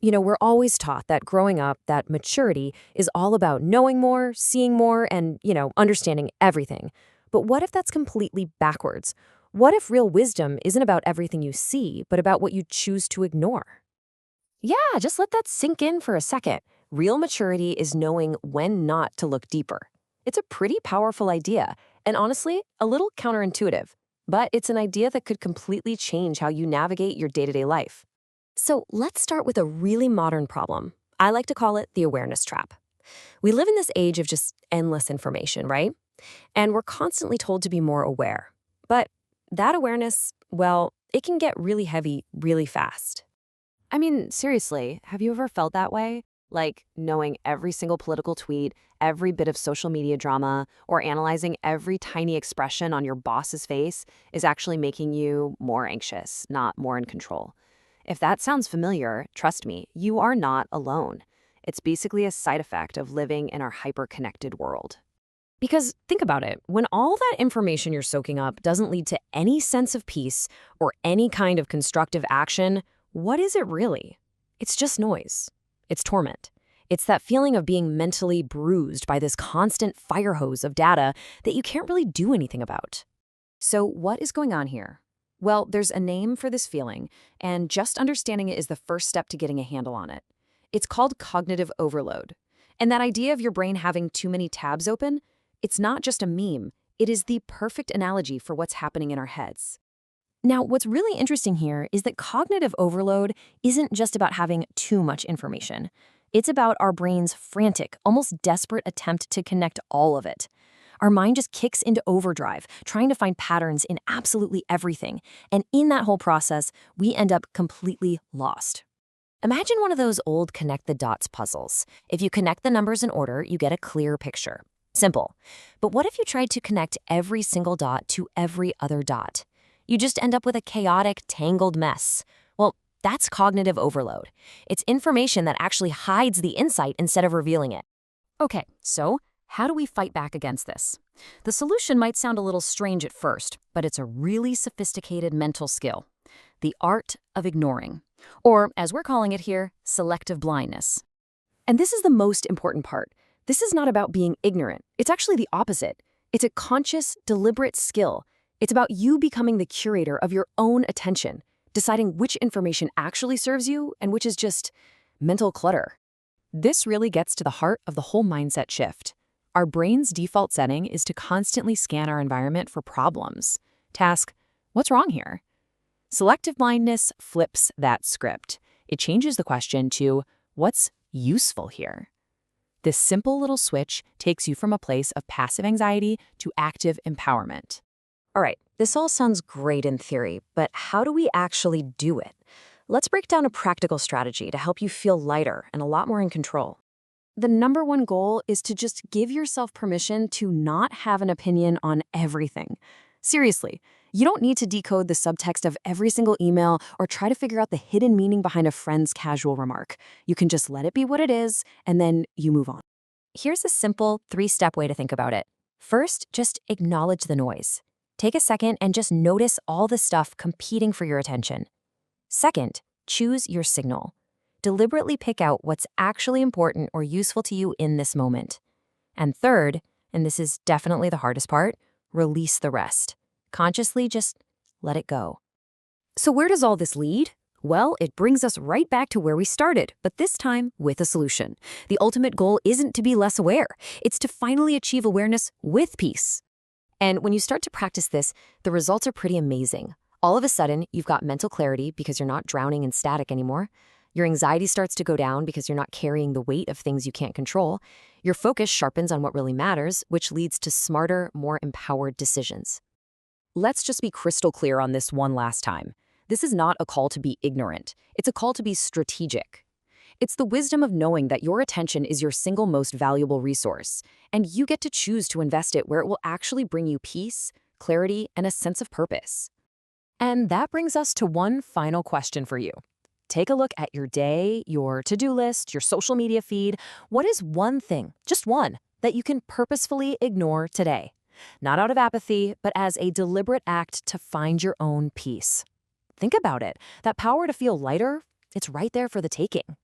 We're always taught that growing up, that maturity is all about knowing more, seeing more, and, understanding everything. But what if that's completely backwards? What if real wisdom isn't about everything you see, but about what you choose to ignore? Yeah, just let that sink in for a second. Real maturity is knowing when not to look deeper. It's a pretty powerful idea, and honestly, a little counterintuitive. But it's an idea that could completely change how you navigate your day-to-day life. So let's start with a really modern problem. I like to call it the awareness trap. We live in this age of just endless information, right? And we're constantly told to be more aware. But that awareness, well, it can get really heavy really fast. I mean, seriously, have you ever felt that way? Like knowing every single political tweet, every bit of social media drama, or analyzing every tiny expression on your boss's face is actually making you more anxious, not more in control. If that sounds familiar, trust me, you are not alone. It's basically a side effect of living in our hyper-connected world. Because think about it, when all that information you're soaking up doesn't lead to any sense of peace or any kind of constructive action, what is it really? It's just noise. It's torment. It's that feeling of being mentally bruised by this constant fire hose of data that you can't really do anything about. So what is going on here? Well, there's a name for this feeling, and just understanding it is the first step to getting a handle on it. It's called cognitive overload. And that idea of your brain having too many tabs open, it's not just a meme. It is the perfect analogy for what's happening in our heads. Now, what's really interesting here is that cognitive overload isn't just about having too much information. It's about our brain's frantic, almost desperate attempt to connect all of it. Our mind just kicks into overdrive, trying to find patterns in absolutely everything. And in that whole process, we end up completely lost. Imagine one of those old connect the dots puzzles. If you connect the numbers in order, you get a clear picture. Simple. But what if you tried to connect every single dot to every other dot? You just end up with a chaotic, tangled mess. Well, that's cognitive overload. It's information that actually hides the insight instead of revealing it. Okay, so how do we fight back against this? The solution might sound a little strange at first, but it's a really sophisticated mental skill. The art of ignoring. Or, as we're calling it here, selective blindness. And this is the most important part. This is not about being ignorant. It's actually the opposite. It's a conscious, deliberate skill. It's about you becoming the curator of your own attention, deciding which information actually serves you and which is just mental clutter. This really gets to the heart of the whole mindset shift. Our brain's default setting is to constantly scan our environment for problems. Task, what's wrong here? Selective blindness flips that script. It changes the question to, what's useful here? This simple little switch takes you from a place of passive anxiety to active empowerment. All right, this all sounds great in theory, but how do we actually do it? Let's break down a practical strategy to help you feel lighter and a lot more in control. The number one goal is to just give yourself permission to not have an opinion on everything. Seriously, you don't need to decode the subtext of every single email or try to figure out the hidden meaning behind a friend's casual remark. You can just let it be what it is, and then you move on. Here's a simple 3-step way to think about it. First, just acknowledge the noise. Take a second and just notice all the stuff competing for your attention. Second, choose your signal. Deliberately pick out what's actually important or useful to you in this moment. And third, and this is definitely the hardest part, release the rest. Consciously just let it go. So where does all this lead? Well, it brings us right back to where we started, but this time with a solution. The ultimate goal isn't to be less aware. It's to finally achieve awareness with peace. And when you start to practice this, the results are pretty amazing. All of a sudden, you've got mental clarity because you're not drowning in static anymore. Your anxiety starts to go down because you're not carrying the weight of things you can't control. Your focus sharpens on what really matters, which leads to smarter, more empowered decisions. Let's just be crystal clear on this one last time. This is not a call to be ignorant. It's a call to be strategic. It's the wisdom of knowing that your attention is your single most valuable resource, and you get to choose to invest it where it will actually bring you peace, clarity, and a sense of purpose. And that brings us to one final question for you. Take a look at your day, your to-do list, your social media feed. What is one thing, just one, that you can purposefully ignore today? Not out of apathy, but as a deliberate act to find your own peace. Think about it. That power to feel lighter, it's right there for the taking.